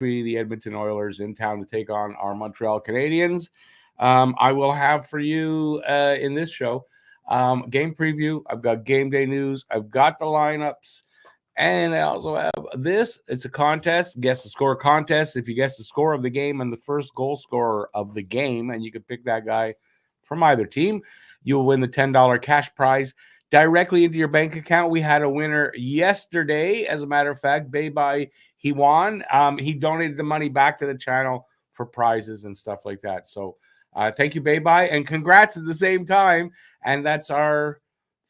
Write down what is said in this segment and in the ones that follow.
the Edmonton Oilers in town to take on our Montreal Canadiens. I will have for you in this show game preview. I've got game day news. I've got the lineups. And I also have this. It's a contest, guess the score contest. If you guess the score of the game and the first goal scorer of the game, and you can pick that guy from either team, you'll win the $10 cash prize directly into your bank account. We had a winner yesterday, as a matter of fact. Bye-bye, he won. He donated the money back to the channel for prizes and stuff like that. So thank you, Bye-bye, and congrats at the same time. And that's our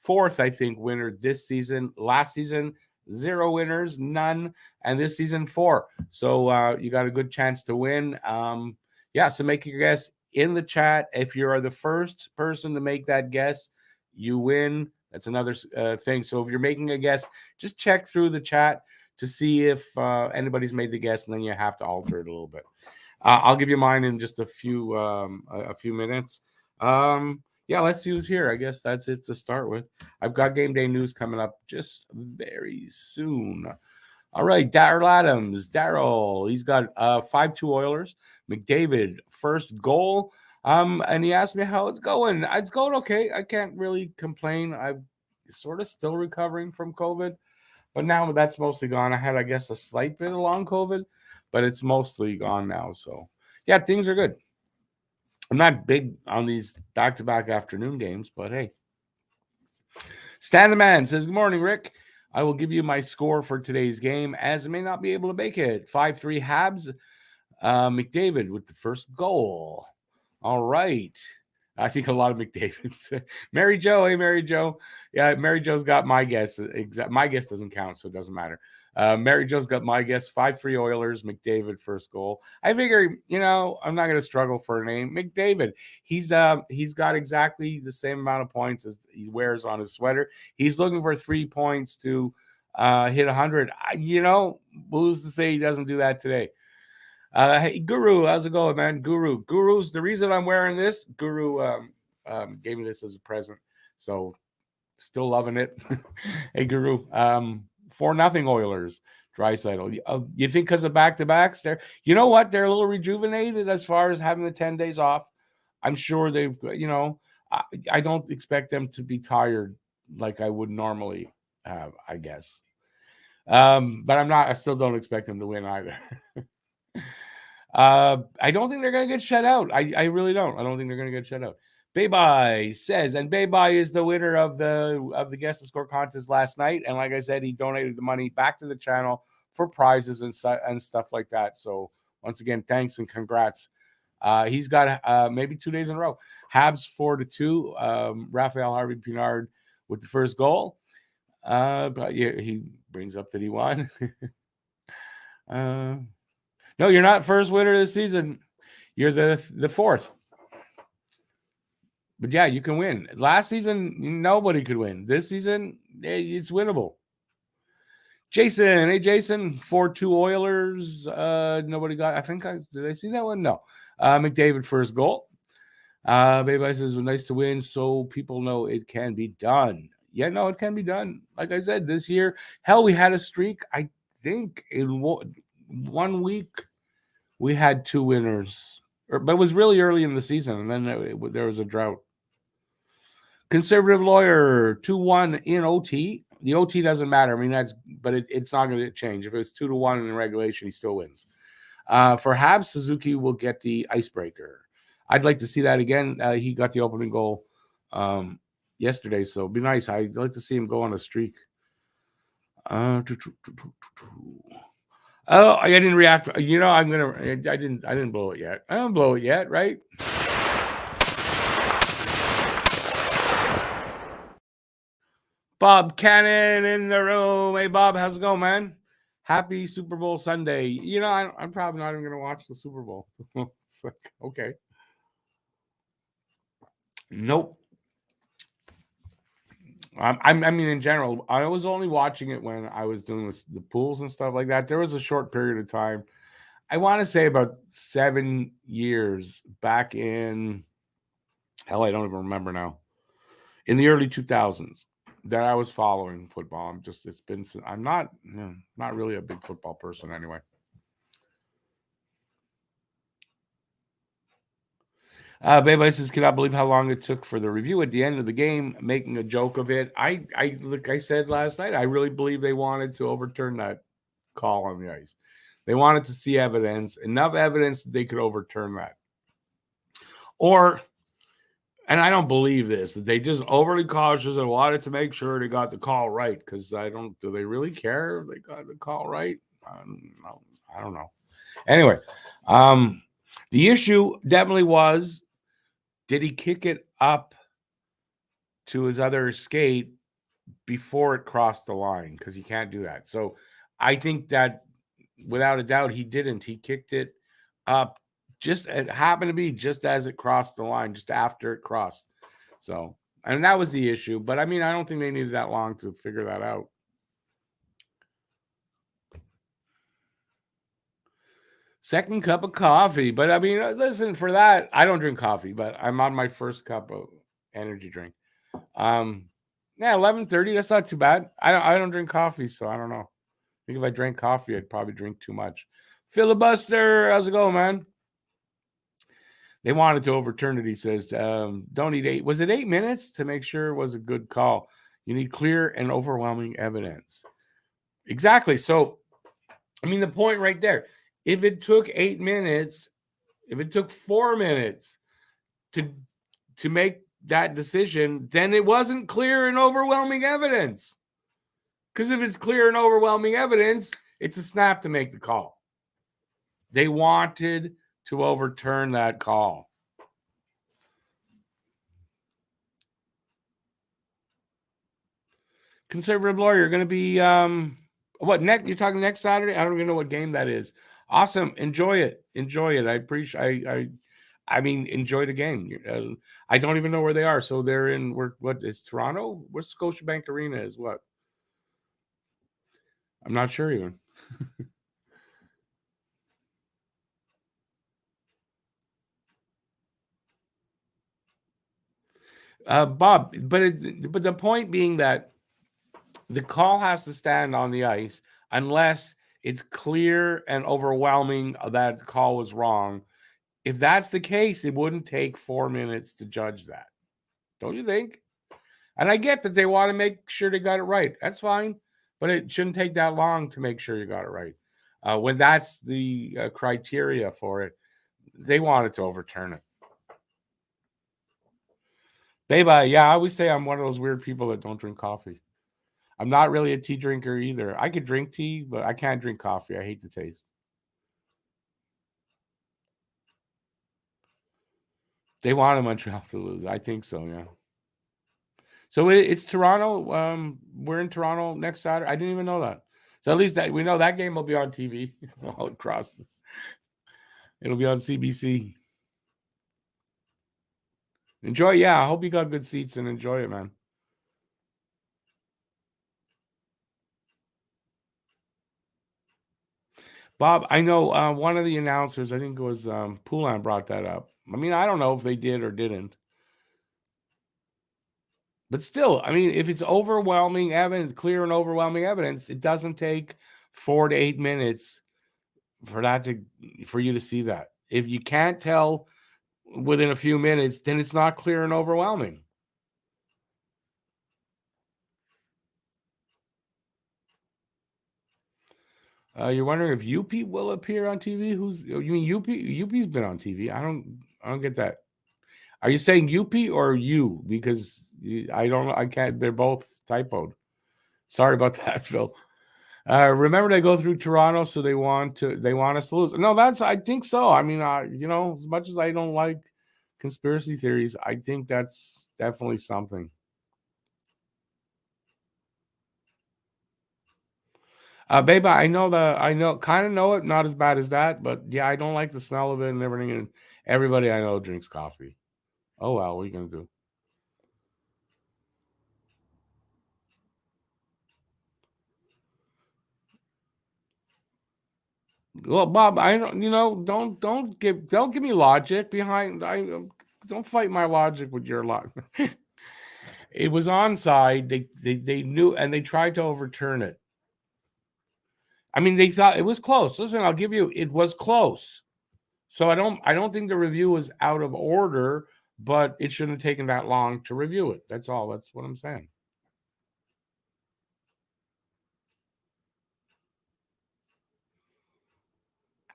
fourth, I think, winner this season. Last season, 0 winners, none, and this season 4. So you got a good chance to win. So make your guess in the chat. If you are the first person to make that guess, you win. That's another thing. So if you're making a guess, just check through the chat to see if anybody's made the guess, and then you have to alter it a little bit. I'll give you mine in just a few minutes. Let's use here. I guess that's it to start with. I've got game day news coming up just very soon. All right, Daryl Adams. Daryl, he's got 5-2 Oilers. McDavid, first goal. And he asked me how it's going. It's going okay. I can't really complain. I'm sort of still recovering from COVID, but now that's mostly gone. I had, I guess, a slight bit of long COVID, but it's mostly gone now. So, yeah, things are good. I'm not big on these back-to-back afternoon games, but hey. Stan the Man says, good morning, Rick. I will give you my score for today's game, as I may not be able to make it. 5-3 Habs. McDavid with the first goal. All right. I think a lot of McDavid's. Mary Jo. Hey, Mary Jo. Yeah, Mary Jo's got my guess. My guess doesn't count, so it doesn't matter. Mary Jo's got my guess. 5-3 Oilers. McDavid first goal. I figure, I'm not going to struggle for a name. McDavid. He's got exactly the same amount of points as he wears on his sweater. He's looking for 3 points to hit 100. Who's to say he doesn't do that today? Hey, Guru, how's it going, man? Guru's the reason I'm wearing this. Guru gave me this as a present, so still loving it. Hey, Guru, 4-0 Oilers. Draisaitl. You think because of back-to-backs? You know what? They're a little rejuvenated as far as having the 10 days off. I'm sure they've, I don't expect them to be tired like I would normally have, I guess. But I still don't expect them to win either. I don't think they're going to get shut out. I really don't. I don't think they're going to get shut out. Bye-bye says, and Bye-bye is the winner of the Guess the Score contest last night. And like I said, he donated the money back to the channel for prizes and stuff like that. So once again, thanks and congrats. He's got maybe 2 days in a row. Habs 4-2. Raphael Harvey-Pinard with the first goal. But yeah, he brings up that he won. No, you're not first winner this season. You're the fourth. But yeah, you can win. Last season, nobody could win. This season, it's winnable. Jason, hey Jason, 4-2 Oilers. Nobody got. Did I see that one? No. McDavid first goal. Baby says, nice to win, so people know it can be done. Yeah, no, it can be done. Like I said, this year, hell, we had a streak. I think in 1 week we had 2 winners, but it was really early in the season, and then there was a drought. Conservative Lawyer, 2-1 in OT. The OT doesn't matter. I mean, but it's not going to change. If it's 2-1 in regulation, he still wins. For Habs, Suzuki will get the icebreaker. I'd like to see that again. He got the opening goal yesterday, so it'd be nice. I'd like to see him go on a streak. Oh, I didn't react. I didn't blow it yet. I don't blow it yet, right? Bob Cannon in the room. Hey, Bob, how's it going, man? Happy Super Bowl Sunday. I'm probably not even going to watch the Super Bowl. It's like, okay. Nope. I mean, in general, I was only watching it when I was doing the pools and stuff like that. There was a short period of time. I want to say about 7 years back in, hell, I don't even remember now, in the early 2000s that I was following football. I'm not really a big football person anyway. Baby says, cannot believe how long it took for the review at the end of the game, making a joke of it. Like I said last night, I really believe they wanted to overturn that call on the ice. They wanted to see evidence, enough evidence that they could overturn that. Or, and I don't believe this, that they just overly cautious and wanted to make sure they got the call right. Because do they really care if they got the call right? No, I don't know. Anyway, the issue definitely was, did he kick it up to his other skate before it crossed the line? Because he can't do that. So I think that without a doubt, he didn't. He kicked it up. It happened to be just as it crossed the line, just after it crossed. So, and that was the issue. But I mean, I don't think they needed that long to figure that out. Second cup of coffee. But I mean, listen, for that, I don't drink coffee, but I'm on my first cup of energy drink. Yeah, 11:30. That's not too bad. I don't drink coffee, so I don't know. I think if I drank coffee, I'd probably drink too much. Filibuster, how's it going, man? They wanted to overturn it. He says, don't need 8. Was it 8 minutes to make sure it was a good call? You need clear and overwhelming evidence. Exactly. So, I mean, the point right there. If it took 8 minutes, if it took 4 minutes to make that decision, then it wasn't clear and overwhelming evidence. Because if it's clear and overwhelming evidence, it's a snap to make the call. They wanted to overturn that call. Conservative lawyer, going to be what next? You're talking next Saturday? I don't even know what game that is. Awesome, enjoy it. I appreciate. I mean, enjoy the game. I don't even know where they are. So they're in. What is Toronto? Where's Scotiabank Arena? Is what? I'm not sure even. Bob, but the point being that the call has to stand on the ice unless it's clear and overwhelming that the call was wrong. If that's the case, it wouldn't take 4 minutes to judge that. Don't you think? And I get that they want to make sure they got it right. That's fine. But it shouldn't take that long to make sure you got it right. When that's the criteria for it, they wanted to overturn it. Baby, yeah, I always say I'm one of those weird people that don't drink coffee. I'm not really a tea drinker either. I could drink tea, but I can't drink coffee. I hate the taste. They wanted Montreal to lose. I think so, yeah. So it's Toronto. We're in Toronto next Saturday. I didn't even know that. So at least that we know that game will be on TV all across. It'll be on CBC. Enjoy. Yeah, I hope you got good seats and enjoy it, man. Bob, I know one of the announcers, I think it was Poulin, brought that up. I mean, I don't know if they did or didn't. But still, I mean, if it's overwhelming evidence, clear and overwhelming evidence, it doesn't take 4 to 8 minutes for you to see that. If you can't tell within a few minutes, then it's not clear and overwhelming. You're wondering if UP will appear on TV? You mean UP? UP's been on TV. I don't get that. Are you saying UP or you? Because I don't know. I can't. They're both typoed. Sorry about that, Phil. Remember, they go through Toronto, so they want us to lose. No, I think so. I mean, as much as I don't like conspiracy theories, I think that's definitely something. Baby, I kind of know it, not as bad as that, but yeah, I don't like the smell of it and everything. And everybody I know drinks coffee. Oh well, what are you gonna do? Well, Bob, I don't. Don't give me logic behind. Don't fight my logic with your logic. It was onside. They knew, and they tried to overturn it. I mean, they thought it was close. Listen, I'll give you. It was close. So I don't think the review was out of order, but it shouldn't have taken that long to review it. That's all. That's what I'm saying.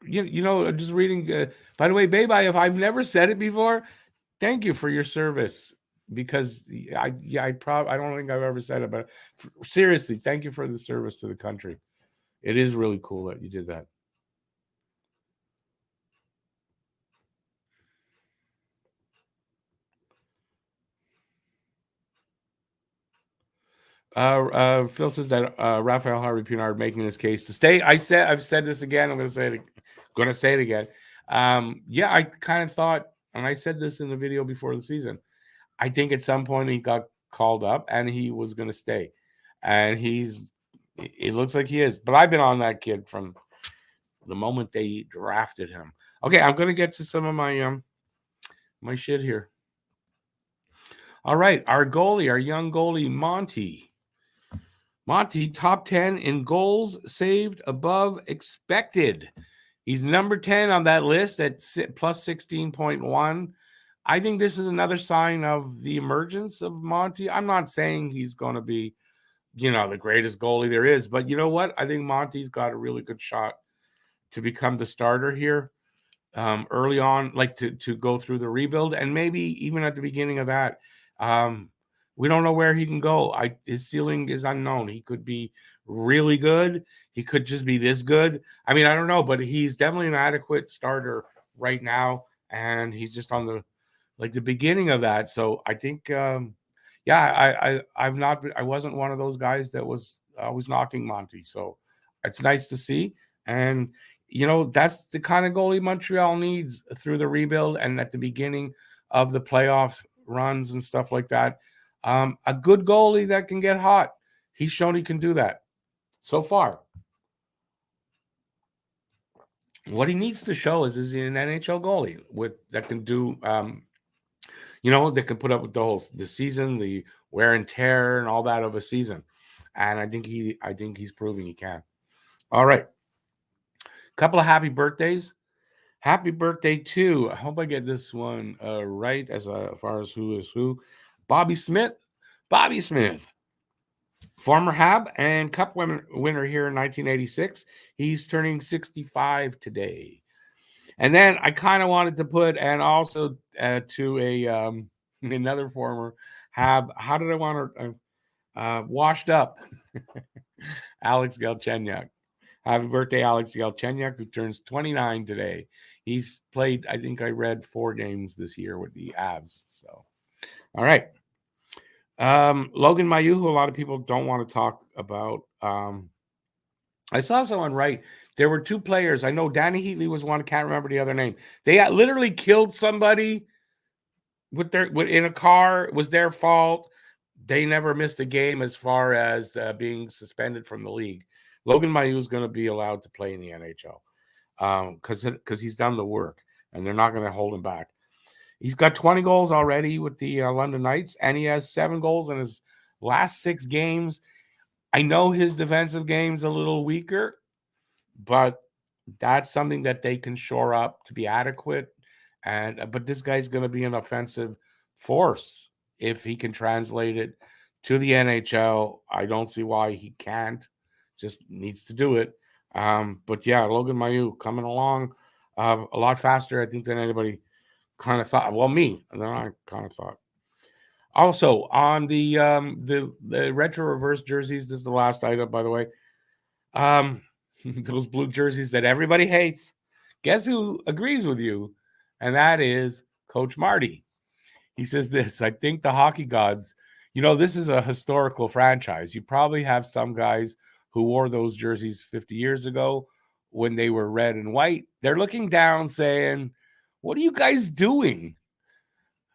You know, just reading. By the way, babe, if I've never said it before, thank you for your service because I don't think I've ever said it, but seriously, thank you for the service to the country. It is really cool that you did that. Phil says that Raphael Harvey Pinard making his case to stay. I've said this again. I'm going to say it again. Yeah, I kind of thought, and I said this in the video before the season. I think at some point he got called up and he was going to stay, and it looks like he is. But I've been on that kid from the moment they drafted him. Okay, I'm going to get to some of my shit here. All right, our young goalie Monty. Monty, top 10 in goals saved above expected. He's number 10 on that list at plus 16.1. I think this is another sign of the emergence of Monty. I'm not saying he's going to be, the greatest goalie there is, but you know what? I think Monty's got a really good shot to become the starter here early on, like to go through the rebuild, and maybe even at the beginning of that. We don't know where he can go. His ceiling is unknown. He could be really good. He could just be this good. I mean, I don't know, but he's definitely an adequate starter right now, and he's just on the beginning of that. So I think, I wasn't one of those guys that was always knocking Monty. So it's nice to see, and that's the kind of goalie Montreal needs through the rebuild and at the beginning of the playoff runs and stuff like that. A good goalie that can get hot. He's shown he can do that so far. What he needs to show is he an NHL goalie that can do, that can put up with the season, the wear and tear, and all that of a season. And I think he's proving he can. All right, couple of happy birthdays. Happy birthday to, I hope I get this one right as far as who is who. Bobby Smith. Bobby Smith, former Hab and Cup winner here in 1986. He's turning 65 today. And then I kind of wanted to put, and also to another former Hab. How did I want to washed up? Alex Galchenyuk. Happy birthday, Alex Galchenyuk, who turns 29 today. He's played, I think I read 4 games this year with the Habs. So, all right. Logan Mailloux, who a lot of people don't want to talk about. I saw someone write there were 2 players. I know Danny Heatley was one. Can't remember the other name. They literally killed somebody in a car. It was their fault. They never missed a game as far as being suspended from the league. Logan Mailloux is going to be allowed to play in the NHL because he's done the work, and they're not going to hold him back. He's got 20 goals already with the London Knights, and he has 7 goals in his last 6 games. I know his defensive game's a little weaker, but that's something that they can shore up to be adequate. But this guy's going to be an offensive force if he can translate it to the NHL. I don't see why he can't. Just needs to do it. But yeah, Logan Mailloux coming along a lot faster, I think, than anybody kind of thought. Well, me, and then I kind of thought. Also, on the retro reverse jerseys, this is the last item, by the way. Those blue jerseys that everybody hates. Guess who agrees with you? And that is Coach Marty. He says this, I think the hockey gods, this is a historical franchise. You probably have some guys who wore those jerseys 50 years ago when they were red and white. They're looking down saying, what are you guys doing?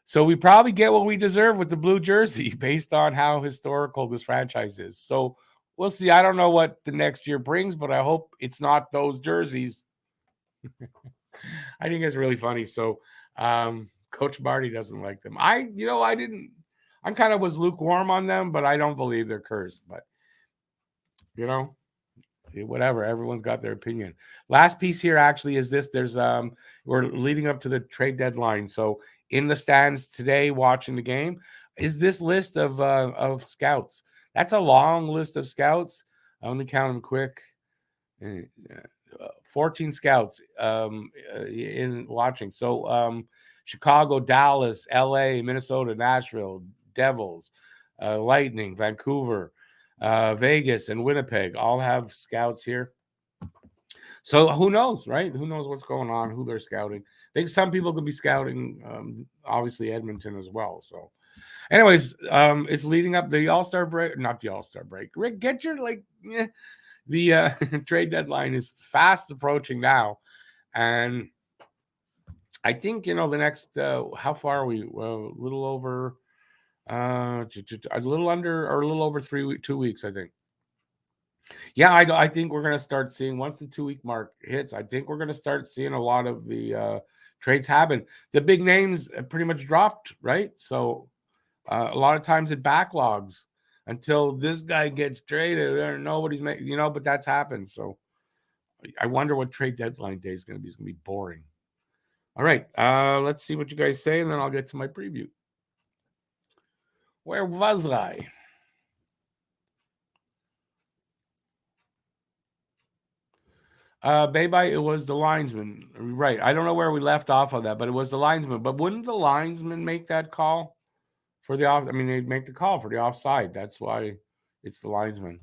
So we probably get what we deserve with the blue jersey based on how historical this franchise is. So we'll see. I don't know what the next year brings, but I hope it's not those jerseys. I think it's really funny. So Coach Marty doesn't like them. I kind of was lukewarm on them, but I don't believe they're cursed. But whatever. Everyone's got their opinion. Last piece here actually is this. There's we're leading up to the trade deadline. So in the stands today, watching the game, is this list of scouts. That's a long list of scouts. I only count them quick. 14 scouts in watching. So Chicago, Dallas, LA, Minnesota, Nashville, Devils, Lightning, Vancouver, Vegas, and Winnipeg all have scouts here. So who knows, right? Who knows what's going on, who they're scouting. I think some people could be scouting, obviously, Edmonton as well. So anyways, it's leading up the All-Star break, not the All-Star break. Rick, get your the trade deadline is fast approaching now. And I think, the next, how far are we? Well, a little over, a little under, or a little over 2 weeks, I think. Yeah, I think we're going to start seeing, once the 2-week mark hits, I think we're going to start seeing a lot of the trades happen. The big names pretty much dropped, right? So a lot of times it backlogs until this guy gets traded. Nobody's making, but that's happened. So I wonder what trade deadline day is going to be. It's going to be boring. All right, let's see what you guys say, and then I'll get to my preview. Where was I? Baby, it was the linesman. Right. I don't know where we left off on that, but it was the linesman. But wouldn't the linesman make that call for the off? I mean, they'd make the call for the offside. That's why it's the linesman.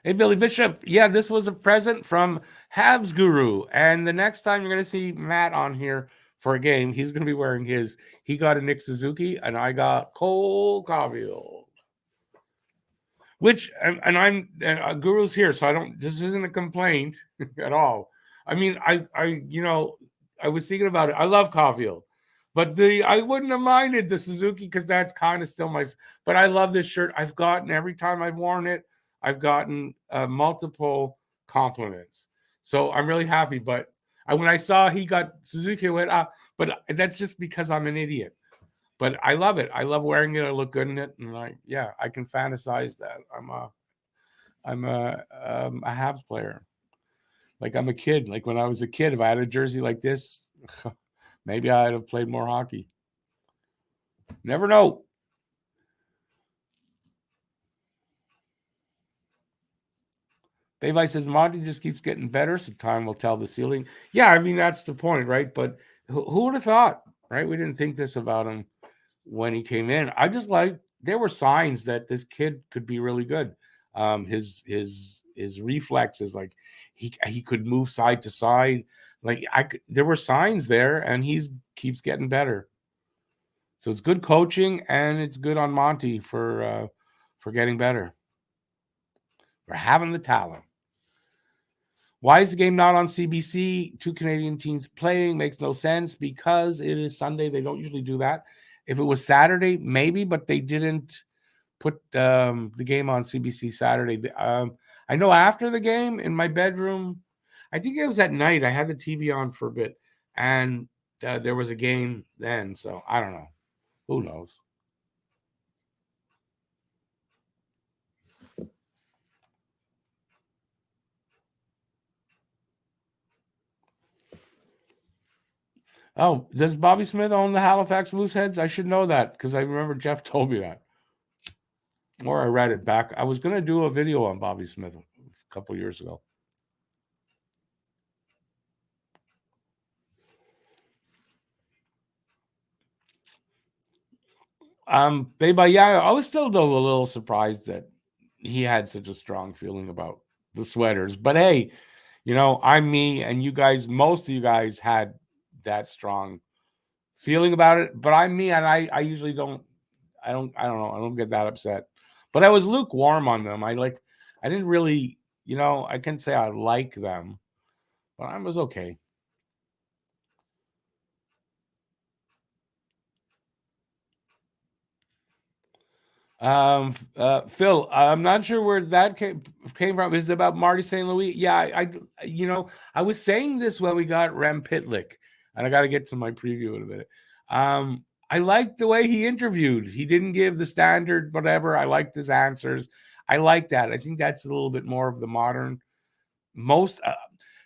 Hey, Billy Bishop. Yeah, this was a present from Habs Guru. And the next time you're going to see Matt on here for a game, he's going to be wearing his. He got a Nick Suzuki, and I got Cole Caulfield. Which, and I'm Guru's here, so I don't. This isn't a complaint at all. I mean, I was thinking about it. I love Caulfield, but I wouldn't have minded the Suzuki because that's kind of still my. But I love this shirt. I've gotten every time I've worn it, I've gotten multiple compliments. So I'm really happy. But when I saw he got Suzuki, I went, but that's just because I'm an idiot. But I love it. I love wearing it. I look good in it, and I can fantasize that. I'm a Habs player. Like I'm a kid. Like when I was a kid, if I had a jersey like this, maybe I'd have played more hockey. Never know. Levi says Monty just keeps getting better, so time will tell the ceiling. Yeah, I mean that's the point, right? But who would have thought, right? We didn't think this about him when he came in. I just there were signs that this kid could be really good. His reflexes, like he could move side to side. Like there were signs there, and keeps getting better. So it's good coaching, and it's good on Monty for getting better, for having the talent. Why is the game not on CBC? 2 Canadian teams playing makes no sense because it is Sunday. They don't usually do that. If it was Saturday, maybe, but they didn't put the game on CBC Saturday. I know after the game in my bedroom, I think it was at night. I had the TV on for a bit, and there was a game then. So I don't know. Who knows? Oh, does Bobby Smith own the Halifax Mooseheads? I should know that because I remember Jeff told me that. Or I read it back. I was going to do a video on Bobby Smith a couple years ago. But yeah, I was still a little surprised that he had such a strong feeling about the sweaters. But hey, I'm me, and you guys, most of you guys had that strong feeling about it. But I'm me, and I usually don't. I don't know. I don't get that upset. But I was lukewarm on them. I didn't really, I can't say I like them, but I was okay. Phil, I'm not sure where that came from. Is it about Marty St. Louis? Yeah, I was saying this when we got Rem Pitlick, and I got to get to my preview in a minute. I liked the way he interviewed. He didn't give the standard whatever. I liked his answers. I like that. I think that's a little bit more of the modern. Most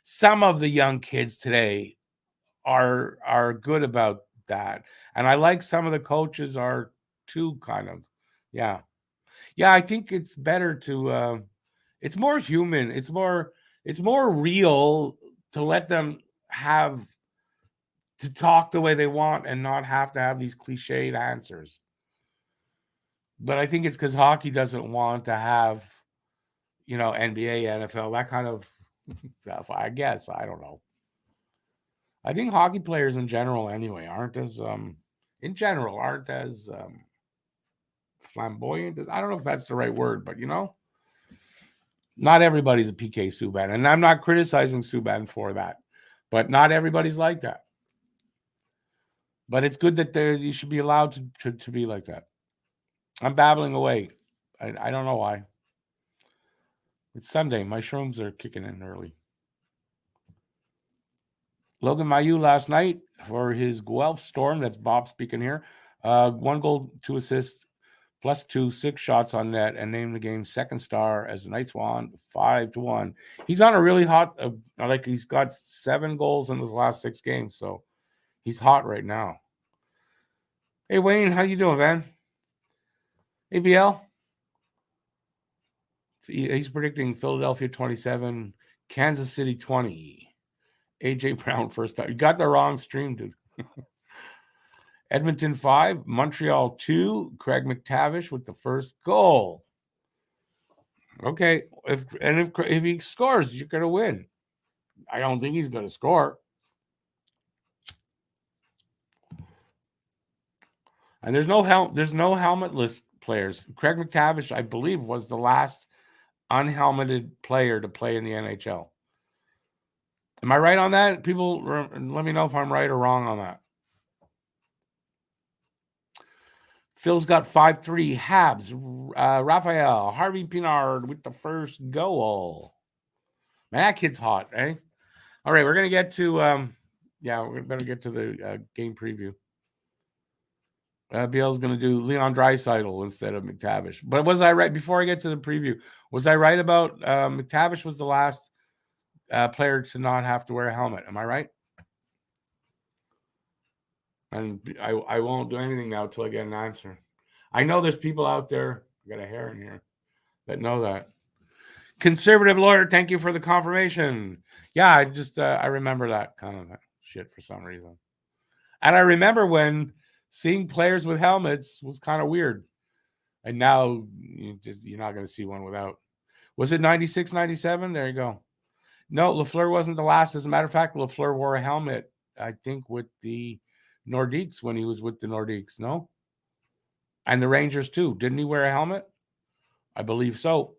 some of the young kids today are good about that, and I like some of the coaches are too, kind of. Yeah, yeah. I think it's better to. It's more human. It's more real to let them have to talk the way they want and not have to have these cliched answers. But I think it's because hockey doesn't want to have, NBA, NFL, that kind of stuff. I guess I don't know. I think hockey players in general, anyway, aren't as flamboyant. I don't know if that's the right word, but not everybody's a PK Subban, and I'm not criticizing Subban for that, but not everybody's like that. But it's good that you should be allowed to be like that. I'm babbling away. I don't know why. It's Sunday. My shrooms are kicking in early. Logan Mailloux last night for his Guelph Storm. That's Bob speaking here. 1 goal, 2 assists, +2, 6 shots on net, and named the game's second star as the Knights won 5-1. He's on a really hot, he's got 7 goals in his last 6 games, so he's hot right now. Hey Wayne, how you doing, man? ABL? He's predicting Philadelphia 27, Kansas City 20. AJ Brown first time. You got the wrong stream, dude. Edmonton 5, Montreal 2. Craig McTavish with the first goal. Okay, if he scores, you're gonna win. I don't think he's gonna score. And there's no helmetless players. Craig McTavish, I believe, was the last unhelmeted player to play in the NHL. Am I right on that? People, let me know if I'm right or wrong on that. Phil's got 5-3 Habs. Raphael Harvey Pinard with the first goal. Man, that kid's hot, eh? All right, we're gonna get to we better get to the game preview. BL's gonna do Leon Draisaitl instead of McTavish. But was I right before I get to the preview? Was I right about McTavish was the last player to not have to wear a helmet? Am I right? And I won't do anything now until I get an answer. I know there's people out there, I got a hair in here, that know that. Conservative lawyer, thank you for the confirmation. Yeah, I just I remember that kind of shit for some reason. And I remember when seeing players with helmets was kind of weird. And now you're not going to see one without. Was it 96, 97? There you go. No, Lafleur wasn't the last. As a matter of fact, Lafleur wore a helmet, I think, with the Nordiques when he was with the Nordiques, no? And the Rangers too. Didn't he wear a helmet? I believe so.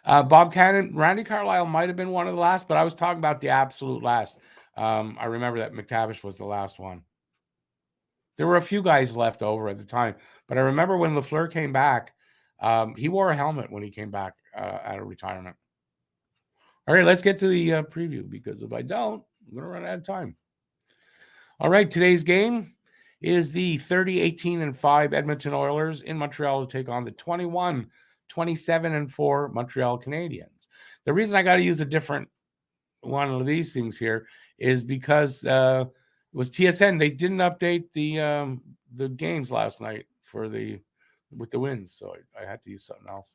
Bob Cannon, Randy Carlyle might have been one of the last, but I was talking about the absolute last. I remember that McTavish was the last one. There were a few guys left over at the time, but I remember when Lafleur came back, he wore a helmet when he came back out of retirement. All right, let's get to the preview, because if I don't, I'm going to run out of time. All right, today's game is the 30-18-5 Edmonton Oilers in Montreal to take on the 21-27-4 Montreal Canadiens. The reason I got to use a different one of these things here is because it was TSN. They didn't update the games last night with the wins, so I had to use something else.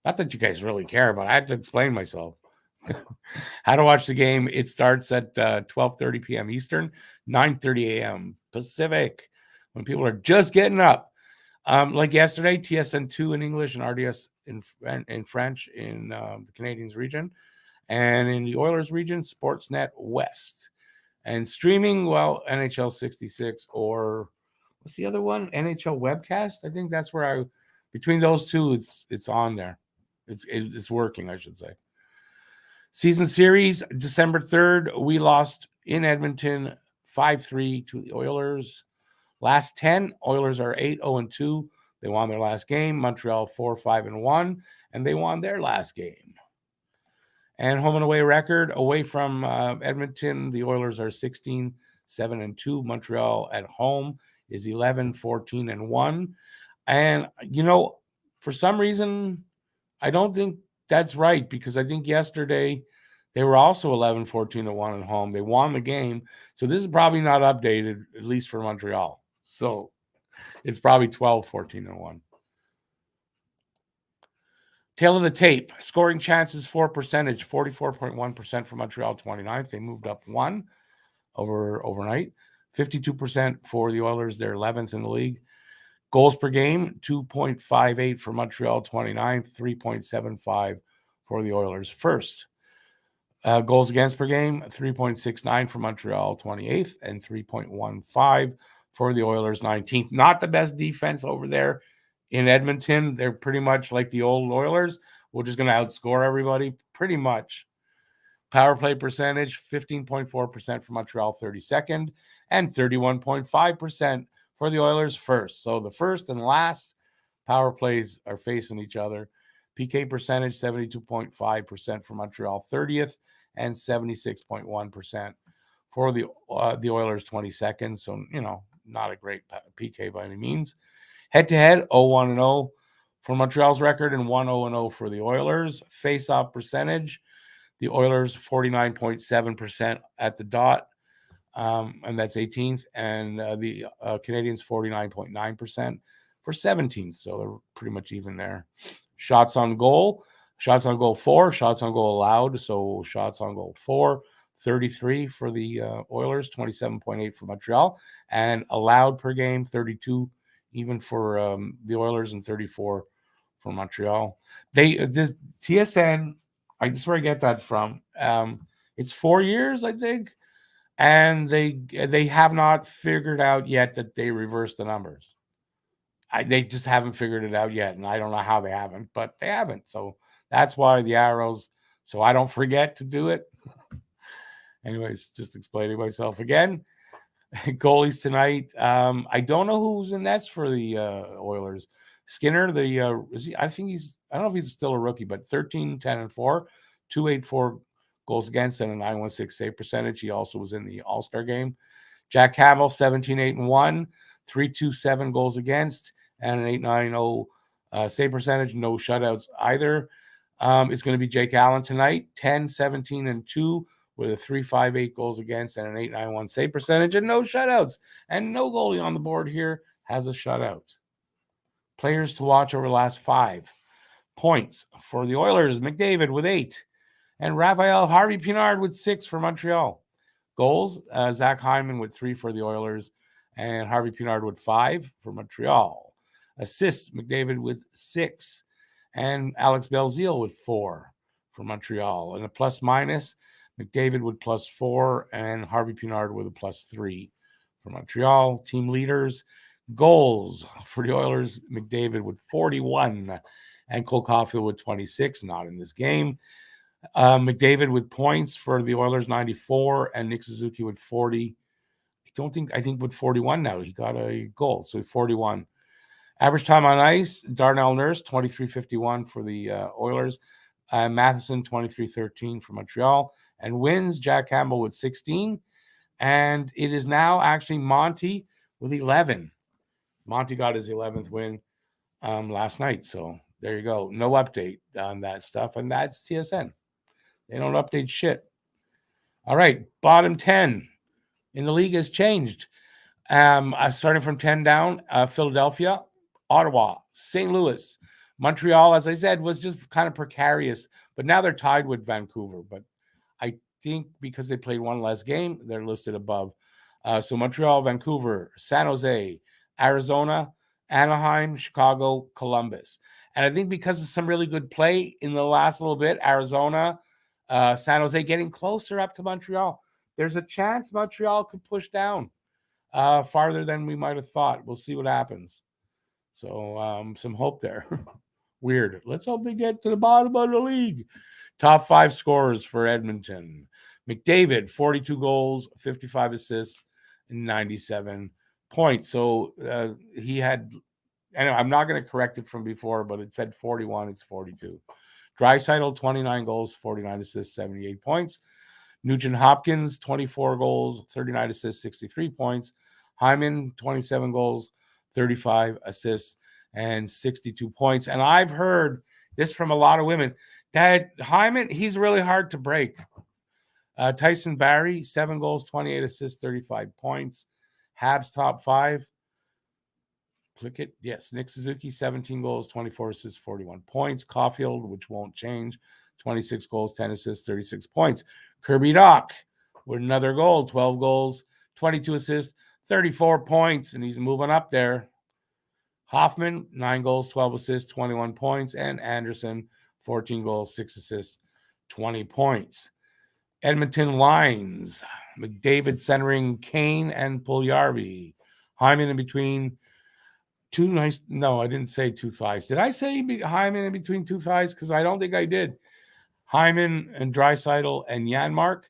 Not that you guys really care, but I had to explain myself. How to watch the game. It starts at 12:30 p.m. Eastern, 9:30 a.m. Pacific, when people are just getting up. Like yesterday, TSN 2 in English and RDS in French in the Canadiens region. And in the Oilers region, Sportsnet West. And streaming, well, NHL 66 or what's the other one? NHL Webcast. I think that's where between those two, it's on there. It's working, I should say. Season series, December 3rd, we lost in Edmonton 5-3 to the Oilers. Last 10, Oilers are 8-0-2. They won their last game. Montreal 4-5-1, and they won their last game. And home and away record, away from Edmonton, the Oilers are 16, 7-2. Montreal at home is 11-14-1. And, for some reason, I don't think that's right, because I think yesterday they were also 11-14-1 at home. They won the game. So this is probably not updated, at least for Montreal. So it's probably 12-14-1. Tail of the tape, scoring chances for percentage, 44.1% for Montreal, 29th. They moved up one overnight. 52% for the Oilers, they're 11th in the league. Goals per game, 2.58 for Montreal, 29th, 3.75 for the Oilers, first. Goals against per game, 3.69 for Montreal, 28th, and 3.15 for the Oilers, 19th. Not the best defense over there in Edmonton. They're pretty much like the old Oilers. We're just going to outscore everybody, pretty much. Power play percentage, 15.4% for Montreal, 32nd, and 31.5% for the Oilers, first. So the first and last power plays are facing each other. PK percentage, 72.5% for Montreal, 30th, and 76.1% for the Oilers, 22nd. So, not a great PK by any means. Head-to-head, 0-1-0 for Montreal's record and 1-0-0 for the Oilers. Face-off percentage, the Oilers 49.7% at the dot, and that's 18th, and the Canadiens 49.9% for 17th, so they're pretty much even there. Shots on goal 4, shots on goal allowed, so shots on goal 4, 33 for the Oilers, 27.8 for Montreal, and allowed per game, 32 even for the Oilers and 34 for Montreal. This TSN, that's where I get that from. It's 4 years, I think, and they have not figured out yet that they reversed the numbers. They just haven't figured it out yet, and I don't know how they haven't, but they haven't. So that's why the arrows, so I don't forget to do it. Anyways, just explaining myself again. Goalies tonight. I don't know who's in nets for the Oilers. Skinner, I don't know if he's still a rookie, but 13, 10, and 4, 284 goals against and a 916 save percentage. He also was in the All-Star game. Jack Campbell, 17, 8, and 1, 327 goals against and an 890 save percentage. No shutouts either. It's going to be Jake Allen tonight, 10, 17, and 2 with a 358 goals against and an 891 save percentage and no shutouts. And no goalie on the board here has a shutout. Players to watch over the last 5. Points for the Oilers, McDavid with 8. And Raphael Harvey Pinard with 6 for Montreal. Goals, Zach Hyman with 3 for the Oilers. And Harvey Pinard with 5 for Montreal. Assists, McDavid with 6. And Alex Belzile with 4 for Montreal. And a plus-minus, McDavid with +4 and Harvey Pinard with a +3 for Montreal. Team leaders, goals for the Oilers, McDavid with 41 and Cole Caulfield with 26, not in this game. McDavid with points for the Oilers, 94, and Nick Suzuki with 40. I think with 41 now. He got a goal, so 41. Average time on ice, Darnell Nurse, 23:51 for the Oilers. Matheson, 23:13 for Montreal. And wins, Jack Campbell with 16. And it is now actually Monty with 11. Monty got his 11th win last night. So there you go. No update on that stuff. And that's TSN. They don't update shit. All right. Bottom 10 in the league has changed. Starting from 10 down, Philadelphia, Ottawa, St. Louis, Montreal, as I said, was just kind of precarious. But now they're tied with Vancouver. But I think because they played one less game, they're listed above. So Montreal, Vancouver, San Jose, Arizona, Anaheim, Chicago, Columbus. And I think because of some really good play in the last little bit, Arizona, San Jose getting closer up to Montreal. There's a chance Montreal could push down farther than we might have thought. We'll see what happens. So some hope there. Weird. Let's hope they get to the bottom of the league. Top 5 scorers for Edmonton. McDavid, 42 goals, 55 assists, and 97 points. So he had, I'm not going to correct it from before, but it said 41. It's 42. Draisaitl, 29 goals, 49 assists, 78 points. Nugent Hopkins, 24 goals, 39 assists, 63 points. Hyman, 27 goals, 35 assists, and 62 points. And I've heard this from a lot of women, that Hyman, he's really hard to break. Tyson Barrie, 7 goals, 28 assists, 35 points. Habs top 5. Click it. Yes, Nick Suzuki, 17 goals, 24 assists, 41 points. Caulfield, which won't change, 26 goals, 10 assists, 36 points. Kirby Dach with another goal, 12 goals, 22 assists, 34 points, and he's moving up there. Hoffman, 9 goals, 12 assists, 21 points. And Anderson, 14 goals, 6 assists, 20 points. Edmonton lines, McDavid centering Kane and Puljujarvi. Hyman in between two nice. No, I didn't say two thighs. Did I say Hyman in between two thighs? Because I don't think I did. Hyman and Draisaitl and Janmark.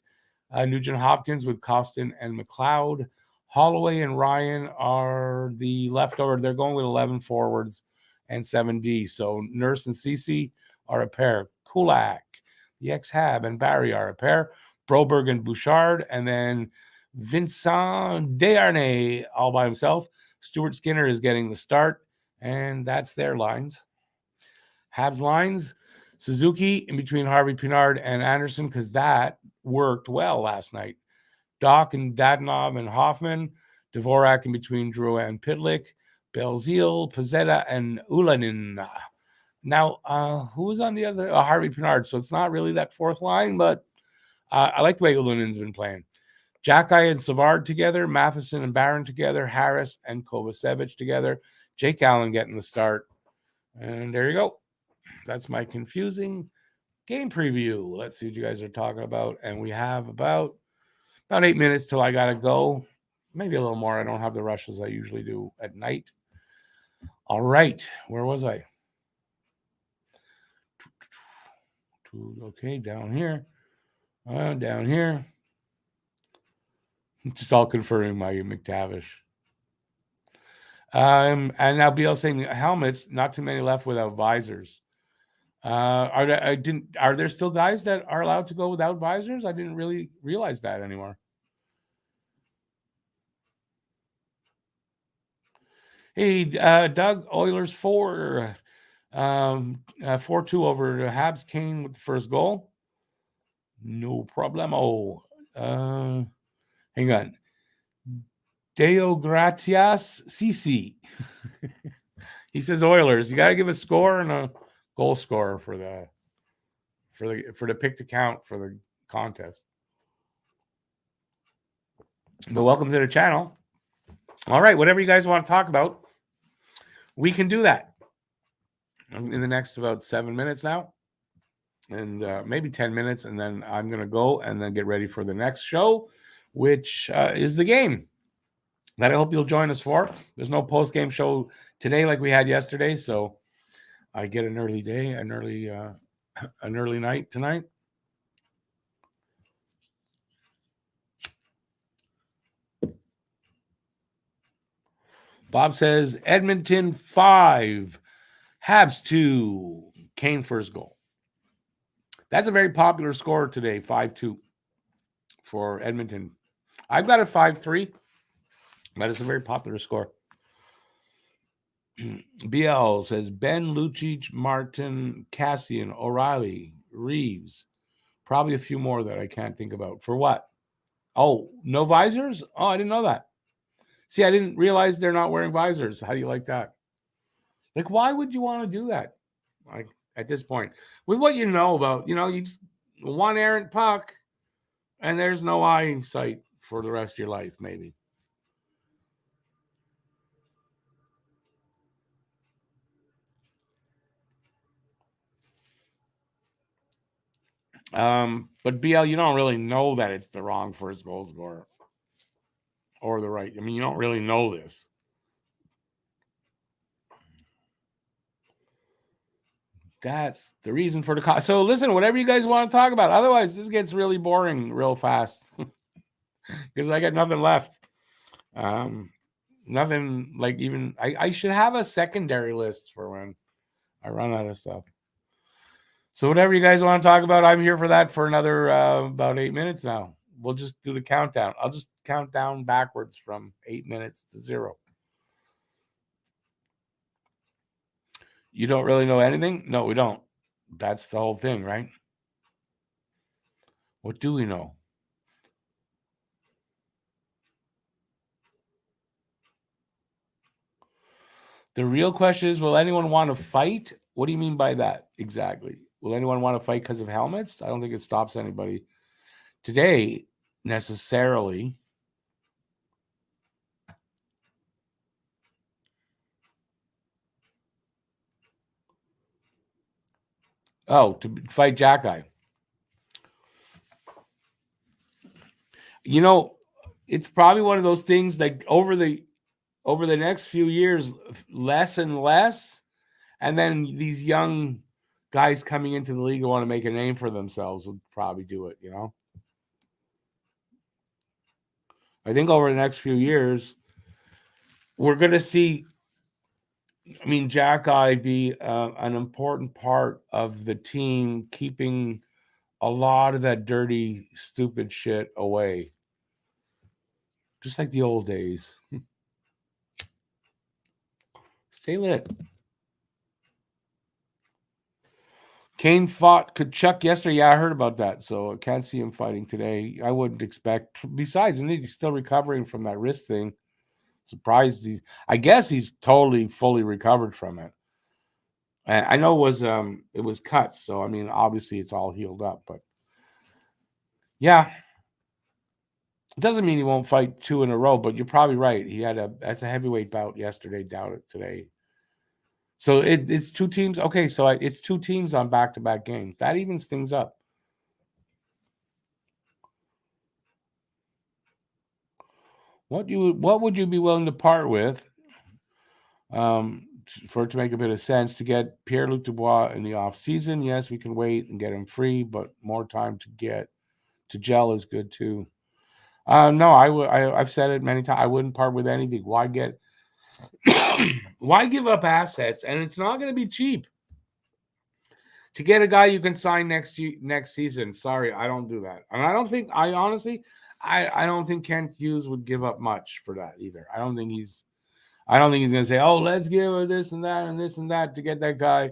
Nugent Hopkins with Costin and McLeod. Holloway and Ryan are the leftover. They're going with 11 forwards and 7D. So Nurse and Cece are a pair. Kulak, the ex-Hab, and Barrie are a pair. Broberg and Bouchard, and then Vincent Desharnais all by himself. Stuart Skinner is getting the start, and that's their lines. Habs lines, Suzuki in between Harvey Pinard and Anderson, because that worked well last night. Dach and Dadonov and Hoffman. Dvorak in between Drouin and Pitlick. Belzile, Pezzetta, and Ulanin. Now, who was on the other? Harvey Pinard. So it's not really that fourth line, but I like the way Ulanin's been playing. Jacki and Savard together. Matheson and Barron together. Harris and Kovacevic together. Jake Allen getting the start. And there you go. That's my confusing game preview. Let's see what you guys are talking about. And we have about 8 minutes till I got to go. Maybe a little more. I don't have the rushes I usually do at night. All right. Where was I? Okay, down here. Down here. Just all confirming my McTavish. And now BL saying helmets, not too many left without visors. Are there still guys that are allowed to go without visors? I didn't really realize that anymore. Hey, Doug, Oilers 4-2 over the Habs. Kane with the first goal. No problemo. Hang on. Deo Gratias CC. He says Oilers. You got to give a score and a goal scorer for the pick to count for the contest. But welcome to the channel. All right, whatever you guys want to talk about, we can do that. I'm in the next about 7 minutes now, and maybe 10 minutes, and then I'm going to go and then get ready for the next show, which is the game that I hope you'll join us for. There's no post-game show today like we had yesterday, so I get an early day, an early night tonight. Bob says Edmonton 5, Habs 2, Kane first goal. That's a very popular score today, 5-2 for Edmonton. I've got a 5-3, but it's a very popular score. BL says Ben, Lucic, Martin, Cassian, O'Reilly, Reeves. Probably a few more that I can't think about. For what? Oh, no visors? Oh, I didn't know that. See, I didn't realize they're not wearing visors. How do you like that? Like, why would you want to do that? Like, at this point, with what you know about, you just one errant puck and there's no eyesight for the rest of your life, maybe. But BL, you don't really know that it's the wrong first goal scorer or the right. I mean, you don't really know this. That's the reason for the so listen, whatever you guys want to talk about. Otherwise, this gets really boring real fast because I got nothing left. Nothing like even I should have a secondary list for when I run out of stuff. So whatever you guys want to talk about, I'm here for that for another about 8 minutes now. We'll just do the countdown. I'll just count down backwards from 8 minutes to 0. You don't really know anything? No, we don't. That's the whole thing, right? What do we know? The real question is, will anyone want to fight? What do you mean by that exactly? Will anyone want to fight because of helmets? I don't think it stops anybody today necessarily. Oh, to fight Jackeye. You know, it's probably one of those things like over the next few years, less and less, and then these young guys coming into the league who want to make a name for themselves will probably do it. I think over the next few years, we're going to see. I mean, Jackeye be an important part of the team, keeping a lot of that dirty, stupid shit away. Just like the old days. Stay lit. Kane fought Kachuk yesterday. Yeah, I heard about that. So I can't see him fighting today. I wouldn't expect. Besides, he's still recovering from that wrist thing. Surprised I guess he's totally, fully recovered from it. And I know it was cut. So I mean, obviously it's all healed up. But yeah, it doesn't mean he won't fight 2 in a row. But you're probably right. That's a heavyweight bout yesterday. Doubt it today. So it's 2 teams. Okay, so it's 2 teams on back-to-back games. That evens things up. What would you be willing to part with for it to make a bit of sense to get Pierre-Luc Dubois in the off season? Yes, we can wait and get him free, but more time to gel is good too. No, I've said it many times. I wouldn't part with anything. Why why give up assets? And it's not going to be cheap to get a guy you can sign next season. Sorry, I don't do that. And I don't think I don't think Kent Hughes would give up much for that either. I don't think he's going to say, "Oh, let's give her this and that and this and that to get that guy,"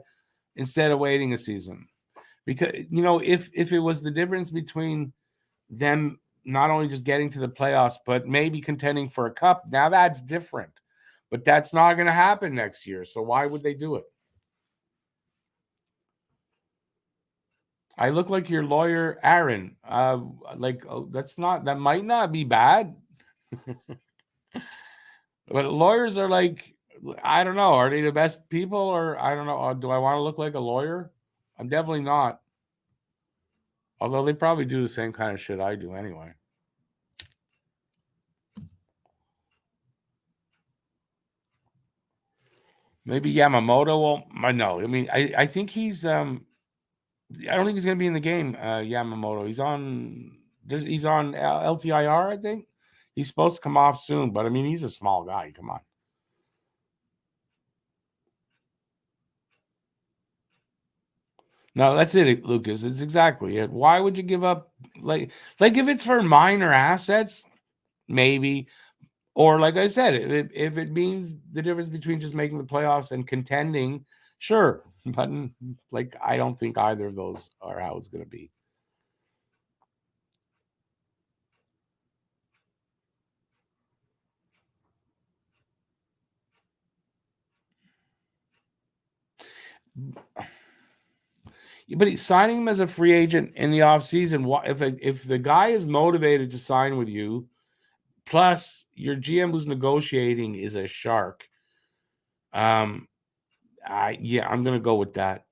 instead of waiting a season. Because if it was the difference between them not only just getting to the playoffs but maybe contending for a cup, now that's different. But that's not going to happen next year. So why would they do it? I look like your lawyer, Aaron. That might not be bad. But lawyers are like, I don't know. Are they the best people, or I don't know? Do I want to look like a lawyer? I'm definitely not. Although they probably do the same kind of shit I do anyway. Maybe Yamamoto will. No, I mean, I think he's. I don't think he's going to be in the game. Yamamoto. He's on. He's on LTIR. I think he's supposed to come off soon. But I mean, he's a small guy. Come on. No, that's it, Lucas. It's exactly it. Why would you give up like if it's for minor assets, maybe, or like I said, if it means the difference between just making the playoffs and contending, sure. But like I don't think either of those are how it's going to be. But he's signing him as a free agent in the offseason. If the guy is motivated to sign with you, plus your GM who's negotiating is a shark, I'm gonna go with that.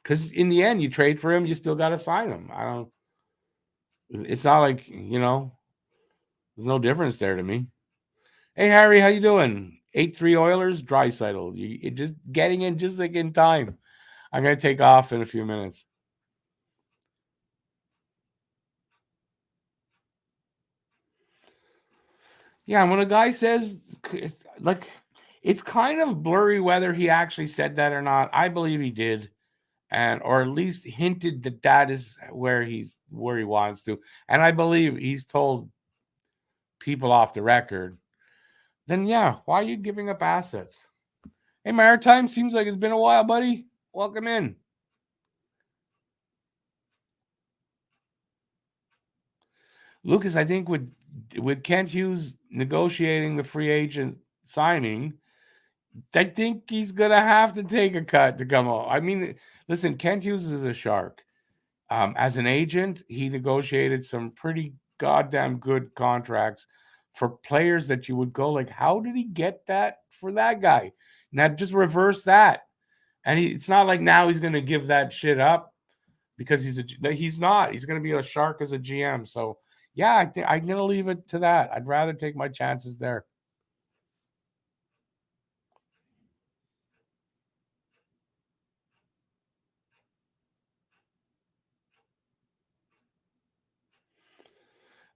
Because in the end, you trade for him, you still got to sign him. I don't. It's not like there's no difference there to me. Hey Harry, how you doing? 8-3 Oilers, Draisaitl. You just getting in just like in time. I'm gonna take off in a few minutes. Yeah, when a guy says it's kind of blurry whether he actually said that or not. I believe he did. or at least hinted that is where he wants to. And I believe he's told people off the record. Then yeah, why are you giving up assets? Hey, Maritime, seems like it's been a while, buddy. Welcome in. Lucas, I think with Kent Hughes negotiating the free agent signing, I think he's gonna have to take a cut to come home. I mean, listen, Kent Hughes is a shark. As an agent, he negotiated some pretty goddamn good contracts for players that you would go like, how did he get that for that guy? Now just reverse that, and it's not like now he's gonna give that shit up because he's not. He's gonna be a shark as a GM. So yeah, I think I'm gonna leave it to that. I'd rather take my chances there.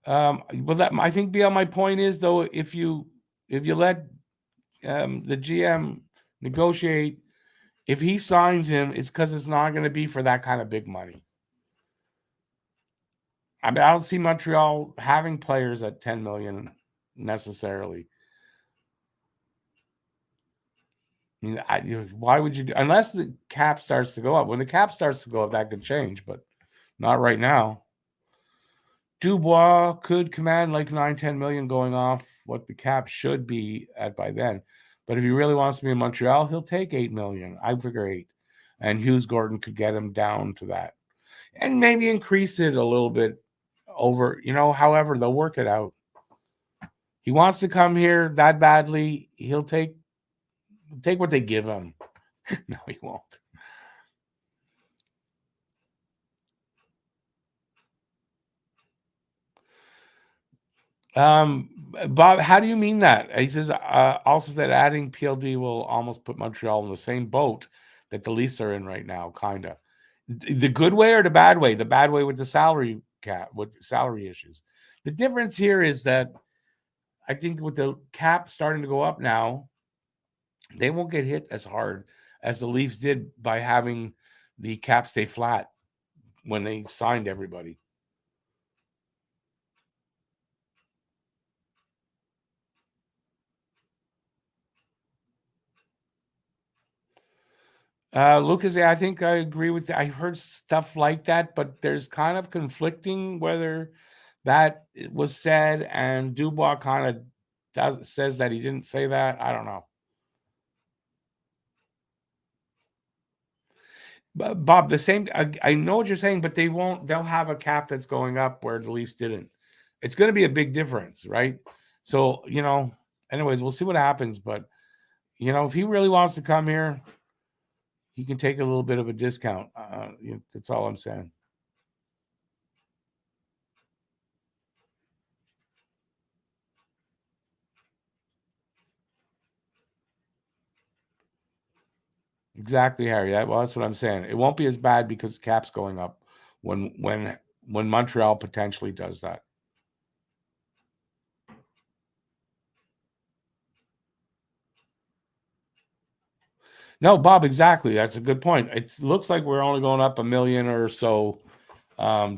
Well, that I think BL, my point is though, if you let the GM negotiate, if he signs him, it's because it's not going to be for that kind of big money. I mean, I don't see Montreal having players at 10 million necessarily. I mean, why would you unless the cap starts to go up? When the cap starts to go up, that could change, but not right now. Dubois could command like 9-10 million going off what the cap should be at by then. But if he really wants to be in Montreal, he'll take 8 million. I figure 8. And Hughes Gordon could get him down to that. And maybe increase it a little bit over, however, they'll work it out. He wants to come here that badly, he'll take what they give him. No, he won't. Bob, how do you mean that? He says also that adding PLD will almost put Montreal in the same boat that the Leafs are in right now, kind of. The good way or the bad way? The bad way with the salary cap, with salary issues. The difference here is that I think with the cap starting to go up now, they won't get hit as hard as the Leafs did by having the cap stay flat when they signed everybody. Lucas, I think I agree with that. I've heard stuff like that, but there's kind of conflicting whether that was said, and Dubois kind of says that he didn't say that. I don't know. But Bob, the same. I know what you're saying, but they won't. They'll have a cap that's going up where the Leafs didn't. It's going to be a big difference, right? So anyways, we'll see what happens. But if he really wants to come here, he can take a little bit of a discount. That's all I'm saying. Exactly, Harry. That's what I'm saying. It won't be as bad because cap's going up when Montreal potentially does that. No, Bob, exactly. That's a good point. It looks like we're only going up $1 million or so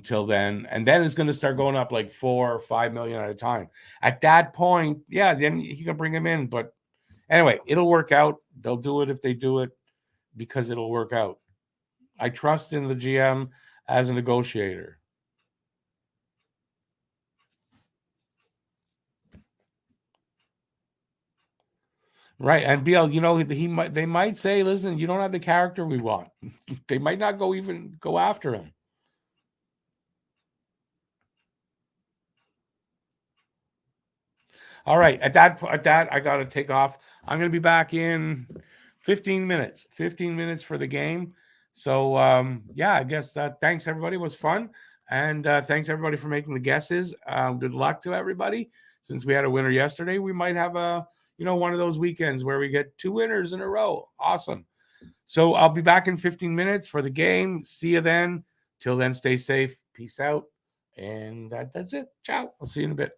till then, and then it's going to start going up like 4 or 5 million at a time. At that point, yeah, then you can bring him in. But anyway, it'll work out. They'll do it if they do it because it'll work out. I trust in the GM as a negotiator. Right. And BL, they might say, listen, you don't have the character we want. They might not go after him. All right. At that, I got to take off. I'm going to be back in 15 minutes. 15 minutes for the game. So yeah, I guess thanks everybody. It was fun, and thanks everybody for making the guesses. Good luck to everybody. Since we had a winner yesterday, we might have one of those weekends where we get 2 winners in a row. Awesome. So I'll be back in 15 minutes for the game. See you then. Till then, stay safe. Peace out. And that's it. Ciao. I'll see you in a bit.